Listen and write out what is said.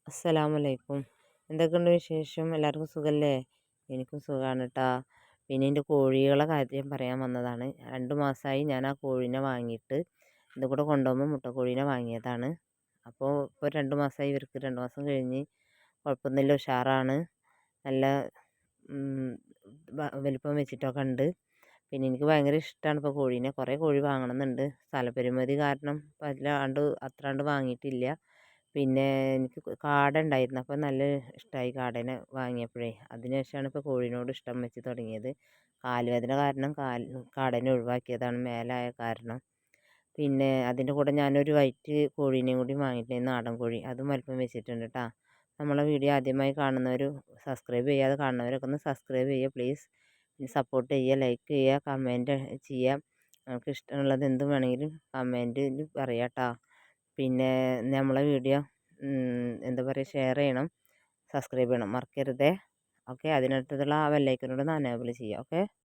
അസ്സലാമലൈക്കും. എന്തൊക്കെയുണ്ട് വിശേഷം? എല്ലാവർക്കും സുഖല്ലേ? എനിക്കും സുഖമാണ് കേട്ടോ. പിന്നെ എൻ്റെ കോഴികളെ കാര്യം പറയാൻ വന്നതാണ്. 2 മാസമായി ഞാൻ ആ കോഴീനെ വാങ്ങിയിട്ട്. ഇത് കൂടെ കൊണ്ടുപോകുമ്പോൾ മുട്ടക്കോഴീനെ വാങ്ങിയതാണ്. അപ്പോൾ ഇപ്പോൾ 2 മാസമായി ഇവർക്ക്. 2 മാസം കഴിഞ്ഞ് കുഴപ്പമൊന്നുമില്ല, ഉഷാറാണ്. നല്ല വലിപ്പം വെച്ചിട്ടൊക്കെ ഉണ്ട്. പിന്നെ എനിക്ക് ഭയങ്കര ഇഷ്ടമാണ് ഇപ്പോൾ കോഴീനെ. കുറേ കോഴി വാങ്ങണമെന്നുണ്ട്. സ്ഥലപരിമിതി കാരണം അത്രാണ്ട് വാങ്ങിയിട്ടില്ല. പിന്നെ എനിക്ക് കാട ഉണ്ടായിരുന്നു. അപ്പോൾ നല്ല ഇഷ്ടമായി കാടേനെ വാങ്ങിയപ്പോഴേ. അതിന് ശേഷമാണ് ഇപ്പോൾ കോഴീനോട് ഇഷ്ടം വെച്ച് തുടങ്ങിയത്. കാലുവേദന കാരണം കാടേനെ ഒഴിവാക്കിയതാണ്, മേലായ കാരണം. പിന്നെ അതിൻ്റെ കൂടെ ഞാനൊരു വൈറ്റ് കോഴീനെയും കൂടി വാങ്ങിയിട്ടുണ്ടായിരുന്നു, നാടൻ കോഴി. അതും വലിപ്പം വെച്ചിട്ടുണ്ട് കേട്ടോ. നമ്മളെ വീഡിയോ ആദ്യമായി കാണുന്നവർ, സബ്സ്ക്രൈബ് ചെയ്യാതെ കാണുന്നവരൊക്കെ ഒന്ന് സബ്സ്ക്രൈബ് ചെയ്യുക പ്ലീസ്. പിന്നെ സപ്പോർട്ട് ചെയ്യുക, ലൈക്ക് ചെയ്യുക, കമൻറ്റ് ചെയ്യുക. നമുക്ക് ഇഷ്ടമുള്ളത് എന്തും വേണമെങ്കിലും കമൻറ്റിൽ പറയാം കേട്ടോ. പിന്നെ നമ്മളെ വീഡിയോ എന്താ പറയുക, ഷെയർ ചെയ്യണം, സബ്സ്ക്രൈബ് ചെയ്യണം, മറക്കരുതേ. ഓക്കെ, അതിനടുത്തുള്ള ആ ബെല്ലൈക്കനോട് ഒന്ന് എനേബിൾ ചെയ്യുക. ഓക്കെ.